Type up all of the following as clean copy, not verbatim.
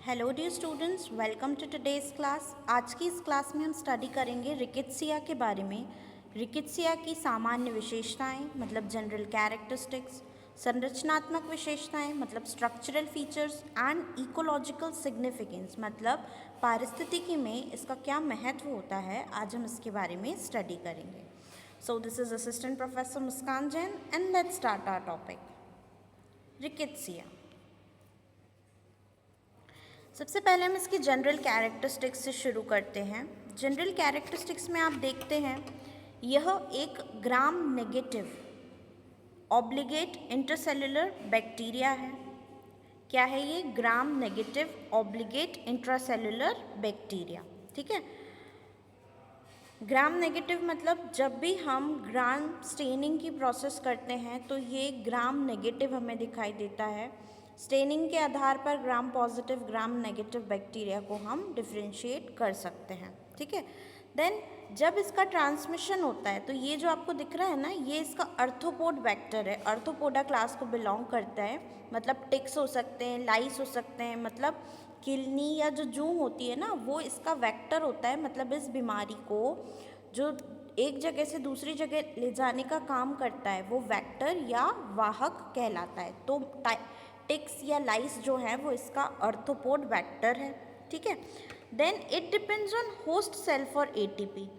Hello dear students, welcome to today's class. आज की इस क्लास में हम स्टडी करेंगे रिकेट्सिया के बारे में। रिकेट्सिया की सामान्य विशेषताएं मतलब जनरल कैरेक्टरिस्टिक्स, संरचनात्मक विशेषताएं मतलब structural features and ecological significance मतलब पारिस्थितिकी में इसका क्या महत्व होता है। आज हम इसके बारे में स्टडी करेंगे। So this is assistant professor Muskan Jain and let's start our topic rickettsia. सबसे पहले हम इसकी जनरल कैरेक्टरिस्टिक्स से शुरू करते हैं। जनरल कैरेक्टरिस्टिक्स में आप देखते हैं यह एक gram negative obligate intracellular bacteria है। क्या है ये? Gram negative obligate intracellular bacteria. ठीक है, ग्राम नेगेटिव मतलब जब भी हम ग्राम स्टेनिंग की प्रोसेस करते हैं तो ये ग्राम नेगेटिव हमें दिखाई देता है। स्टेनिंग के आधार पर gram positive gram negative bacteria को हम डिफ्रेंशिएट कर सकते हैं। ठीक है, देन जब इसका ट्रांसमिशन होता है तो ये जो आपको दिख रहा है ना, ये इसका अर्थोपोड वेक्टर है। अर्थोपोडा क्लास को बिलोंग करता है, मतलब टिक्स हो सकते हैं, लाइस हो सकते हैं, मतलब किलनी या जो जूं होती है ना वो इसका वेक्टर होता है। मतलब इस बीमारी को जो एक जगह से दूसरी जगह ले जाने का काम करता है वो वेक्टर या वाहक कहलाता है। तो टिक्स या लाइस जो है वो इसका अर्थोपोड वेक्टर है। ठीक है, then it depends on host cell for ATP.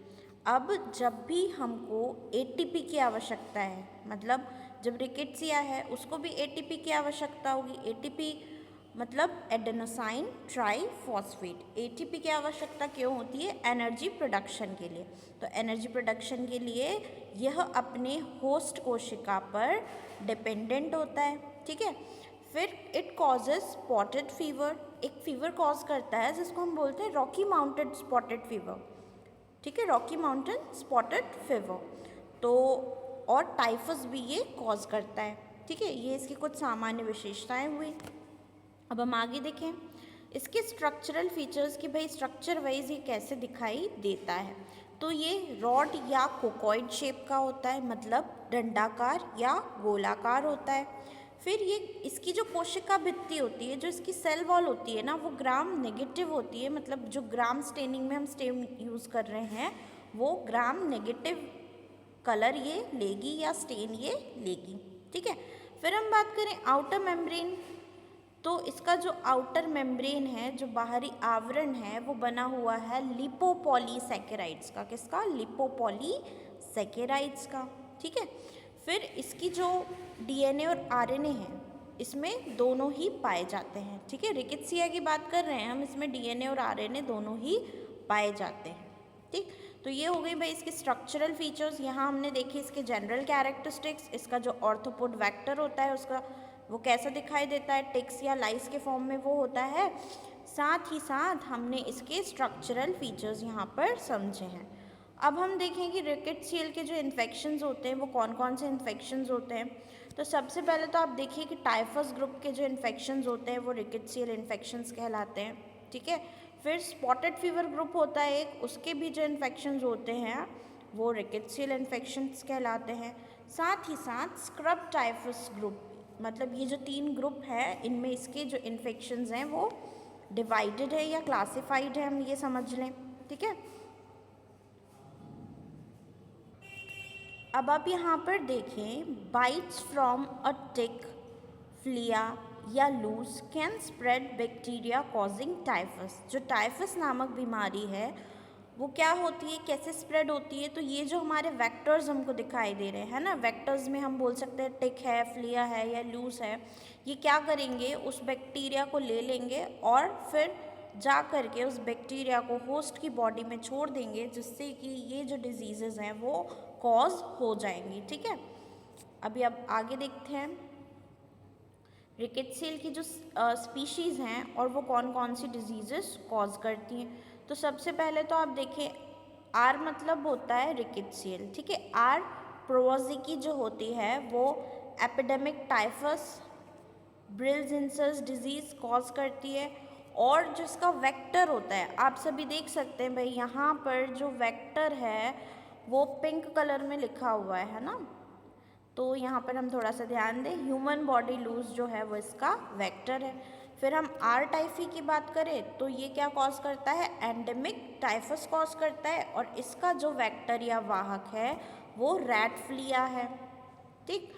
अब जब भी हमको एटीपी की आवश्यकता है, मतलब जब रिकेट्सिया है उसको भी एटीपी की आवश्यकता होगी। एटीपी मतलब एडेनोसाइन ट्राईफॉस्फेट। एटीपी की आवश्यकता क्यों होती है? एनर्जी प्रोडक्शन के लिए। तो एनर्जी प्रोडक्शन के लिए यह अपने होस्ट कोशिका पर डिपेंडेंट होता है। ठीक है, फिर इट कॉजेज स्पॉटेड फीवर। एक फीवर कॉज करता है जिसको हम बोलते हैं रॉकी माउंटेन स्पॉटेड फीवर। ठीक है, रॉकी माउंटेन स्पॉटेड फीवर। तो और टाइफस भी ये कॉज करता है। ठीक है, ये इसकी कुछ सामान्य विशेषताएं हुई। अब हम आगे देखें इसके स्ट्रक्चरल फीचर्स कि भाई स्ट्रक्चर वाइज ये कैसे दिखाई देता है। तो ये रॉड या कोकॉइड शेप का होता है, मतलब डंडाकार या गोलाकार होता है। फिर ये इसकी जो कोशिका भित्ति होती है, जो इसकी सेल वॉल होती है ना, वो ग्राम नेगेटिव होती है। मतलब जो ग्राम स्टेनिंग में हम स्टेन यूज़ कर रहे हैं वो ग्राम नेगेटिव कलर ये लेगी या स्टेन ये लेगी। ठीक है, फिर हम बात करें आउटर मेम्ब्रेन। तो इसका जो आउटर मेम्ब्रेन है, जो बाहरी आवरण है, वो बना हुआ है लिपोपॉलीसैकेराइड्स का। किसका? लिपोपॉलीसैकेराइड्स का। ठीक है, फिर इसकी जो डीएनए और आरएनए है इसमें दोनों ही पाए जाते हैं। ठीक है, रिकेट्सिया की बात कर रहे हैं हम, इसमें डीएनए और आरएनए दोनों ही पाए जाते हैं। ठीक, तो ये हो गई भाई इसके स्ट्रक्चरल फीचर्स। यहाँ हमने देखे इसके जनरल कैरेक्टरिस्टिक्स। इसका जो ऑर्थोपोड वेक्टर होता है उसका वो कैसा दिखाई देता है? टिक्स या लाइस के फॉर्म में वो होता है। साथ ही साथ हमने इसके स्ट्रक्चरल फीचर्स यहाँ पर समझे हैं। अब हम देखें कि रिकेट्सियल के जो इन्फेक्शंस होते हैं वो कौन कौन से इन्फेक्शंस होते हैं। तो सबसे पहले तो आप देखिए कि टाइफस ग्रुप के जो इन्फेक्शंस होते हैं वो रिकेट्सियल इन्फेक्शंस कहलाते हैं। ठीक है, फिर स्पॉटेड फीवर ग्रुप होता है एक, उसके भी जो इन्फेक्शंस होते हैं वो रिकेट्सियल इन्फेक्शंस कहलाते हैं। साथ ही साथ स्क्रब टाइफस ग्रुप, मतलब ये जो 3 ग्रुप है इनमें इसके जो इन्फेक्शंस हैं वो डिवाइडेड है या क्लासिफाइड है, हम ये समझ लें। ठीक है, अब आप यहाँ पर देखें bytes from a tick, flea या louse can spread bacteria causing typhus. जो टाइफस नामक बीमारी है वो क्या होती है, कैसे स्प्रेड होती है? तो ये जो हमारे वेक्टर्स हमको दिखाई दे रहे हैं ना, वेक्टर्स में हम बोल सकते हैं टिक है, फ्लिया है या लूज है, ये क्या करेंगे उस बैक्टीरिया को ले लेंगे और फिर जा कर के उस बैक्टीरिया को होस्ट की बॉडी में छोड़ देंगे, जिससे कि ये जो डिजीज़ेज़ हैं वो कॉज हो जाएंगी। ठीक है, अभी अब आगे देखते हैं रिकेट्सियल की जो स्पीशीज़ हैं और वो कौन कौन सी डिजीज़ेस कॉज करती हैं। तो सबसे पहले तो आप देखें आर मतलब होता है रिकेट्सियल। ठीक है, आर प्रोवोजिकी जो होती है वो एपिडेमिक टाइफस ब्रिल्जिंसस डिजीज़ कॉज करती है। और जो इसका वेक्टर होता है आप सभी देख सकते हैं भाई, यहाँ पर जो वेक्टर है वो पिंक कलर में लिखा हुआ है ना। तो यहाँ पर हम थोड़ा सा ध्यान दें, ह्यूमन बॉडी लूज जो है वो इसका वेक्टर है। फिर हम आर टाइफी की बात करें तो ये क्या कॉज करता है, एंडेमिक टाइफस कॉज करता है, और इसका जो वेक्टर या वाहक है वो रैट फ्लिया है, ठीक।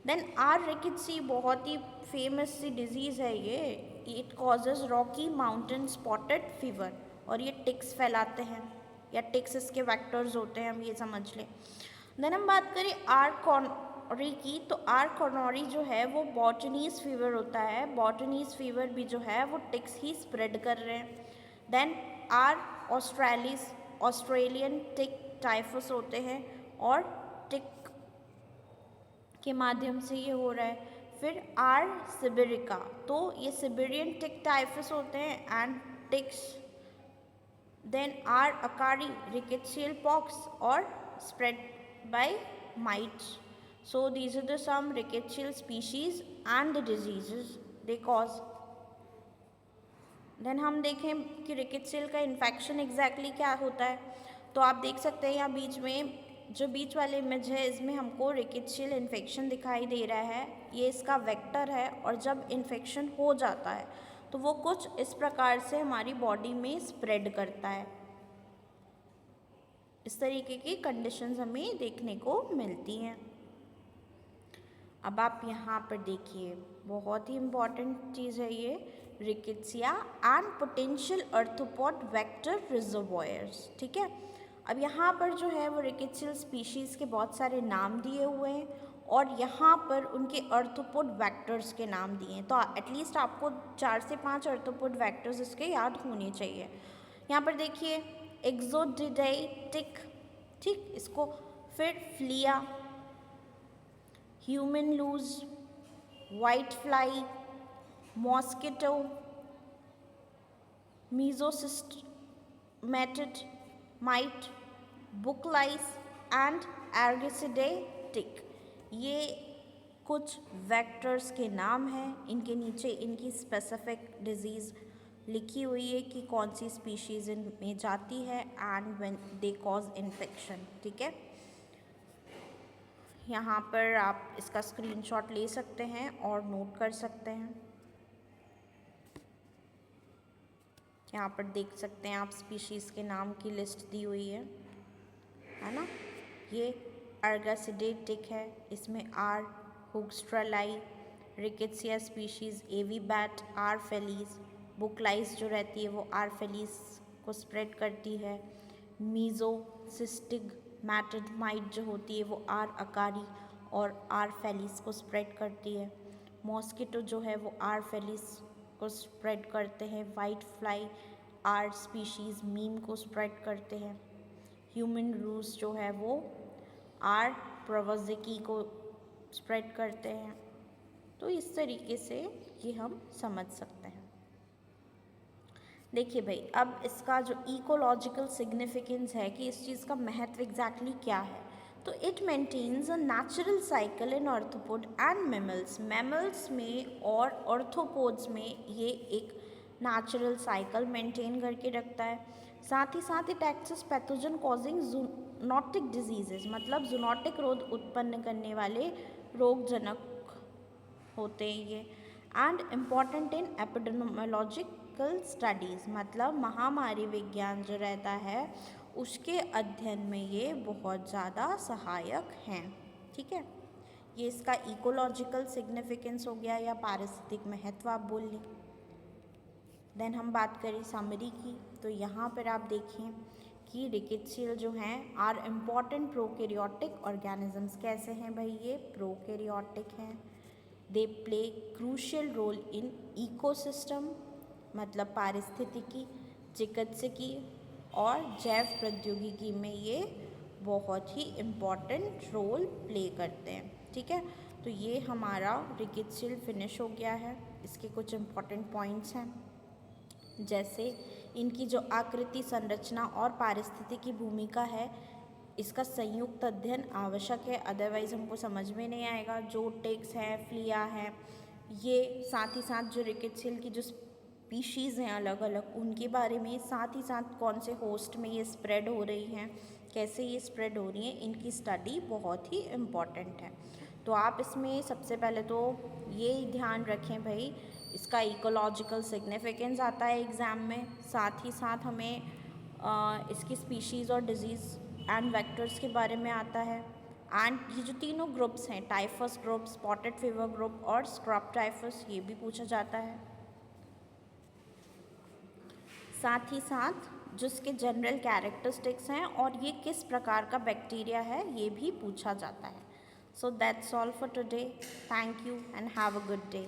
देन आर रिकेट्सी बहुत ही फेमस सी डिजीज़ है ये, it causes Rocky mountain spotted fever, और ये टिक्स फैलाते हैं या टिक्स इसके वेक्टर्स होते हैं, हम ये समझ लें। देन हम बात करें आर कॉर्नरी की, तो आर कॉर्नरी जो है वो बॉटनीज फीवर होता है, बॉटनीज फीवर भी जो है वो टिक्स ही स्प्रेड कर रहे हैं। Then R australis Australian tick typhus होते हैं और टिक के माध्यम से ये हो रहा है। फिर आर सिबेरिका, तो ये सिबेरियन टिक टाइफस होते हैं and ticks. Then are acari rickettsial pox or spread by mites. So these are the some rickettsial species and the diseases they cause. Then हम देखें कि रिकेट्सियल का इन्फेक्शन एग्जैक्टली क्या होता है, तो आप देख सकते हैं यहाँ बीच में जो बीच वाले इमेज है इसमें हमको रिकेट्सियल इन्फेक्शन दिखाई दे रहा है, ये इसका वेक्टर है, और जब इन्फेक्शन हो जाता है तो वो कुछ इस प्रकार से हमारी बॉडी में स्प्रेड करता है। इस तरीके की कंडीशंस हमें देखने को मिलती हैं। अब आप यहाँ पर देखिए, बहुत ही इम्पॉर्टेंट चीज़ है ये, rickettsia and potential arthropod vector reservoirs, ठीक है। अब यहाँ पर जो है वो रिकेट्सियल स्पीशीज़ के बहुत सारे नाम दिए हुए हैं और यहाँ पर उनके आर्थ्रोपोड वेक्टर्स के नाम दिए हैं, तो एटलीस्ट आपको 4 से 5 आर्थ्रोपोड वेक्टर्स इसके याद होने चाहिए। यहाँ पर देखिए एक्सोडिडाइटिक, ठीक, इसको फिर flea, human louse, white fly, mosquito, mesostigmatid mite, booklice and Argasidae tick, ये कुछ वेक्टर्स के नाम हैं। इनके नीचे इनकी स्पेसिफिक डिजीज़ लिखी हुई है कि कौन सी स्पीशीज़ इनमें जाती है and when they cause infection, ठीक है। यहाँ पर आप इसका स्क्रीनशॉट ले सकते हैं और नोट कर सकते हैं। यहाँ पर देख सकते हैं आप स्पीशीज़ के नाम की लिस्ट दी हुई है ना। ये एर्गिसिडे टिक है, इसमें आर हुक्स्ट्रालाई, रिकेट्सिया स्पीशीज़ एवी बैट, आर फेलिस, बुकलाइस जो रहती है वो आर फेलिस को स्प्रेड करती है, मीजोसिस्टिगमेटिड माइट जो होती है वो आर अकारी और आर फेलिस को स्प्रेड करती है, मॉस्किटो जो है वो आर फेलिस को स्प्रेड करते हैं, वाइट फ्लाई आर स्पीशीज़ मीम को स्प्रेड करते हैं, ह्यूमन रूस जो है वो आर प्रवजिकी को स्प्रेड करते हैं। तो इस तरीके से ये हम समझ सकते हैं। देखिए भाई, अब इसका जो इकोलॉजिकल सिग्निफिकेंस है कि इस चीज़ का महत्व एग्जैक्टली क्या है, तो it maintains a natural cycle in arthropod and mammals, mammals में और आर्थ्रोपोड्स में ये एक नेचुरल साइकिल मेंटेन करके रखता है। साथ ही साथ it acts pathogen causing zoonotic diseases, मतलब जूनोटिक रोग उत्पन्न करने वाले रोगजनक होते हैं ये, and important in epidemiological studies, मतलब महामारी विज्ञान जो रहता है उसके अध्ययन में ये बहुत ज़्यादा सहायक हैं, ठीक है। ये इसका इकोलॉजिकल सिग्निफिकेंस हो गया या पारिस्थितिक महत्व आप बोल लें। देन हम बात करें समरी की, तो यहाँ पर आप देखें कि रिकेट्सियल जो हैं आर इम्पॉर्टेंट प्रोकैरियोटिक ऑर्गेनिजम्स। कैसे हैं भाई, ये प्रोकैरियोटिक हैं। They play crucial role in ecosystem, मतलब पारिस्थितिकी, चिकित्सकी और जैव प्रौद्योगिकी में ये बहुत ही इम्पॉर्टेंट रोल प्ले करते हैं, ठीक है। तो ये हमारा रिकेट्सियल फिनिश हो गया है। इसके कुछ इम्पॉर्टेंट पॉइंट्स हैं, जैसे इनकी जो आकृति, संरचना और पारिस्थितिकी भूमिका है, इसका संयुक्त अध्ययन आवश्यक है, अदरवाइज़ हमको समझ में नहीं आएगा। जो टिक्स है, फ्लिया है, ये साथ ही साथ जो रिकेट्सियल की जो स्पीशीज़ हैं अलग अलग, उनके बारे में, साथ ही साथ कौन से होस्ट में ये स्प्रेड हो रही हैं, कैसे ये स्प्रेड हो रही हैं, इनकी स्टडी बहुत ही इम्पॉर्टेंट है। तो आप इसमें सबसे पहले तो ये ध्यान रखें भाई इसका इकोलॉजिकल सिग्निफिकेंस आता है एग्ज़ाम में, साथ ही साथ हमें इसकी स्पीशीज़ और डिजीज़ एंड वेक्टर्स के बारे में आता है। एंड ये जो तीनों ग्रुप्स हैं, typhus group, spotted fever group और स्क्रब टाइफस, ये भी पूछा जाता है। साथ ही साथ जो इसके जनरल कैरेक्टरिस्टिक्स हैं और ये किस प्रकार का बैक्टीरिया है, ये भी पूछा जाता है। So that's all for today. Thank you and have a good day.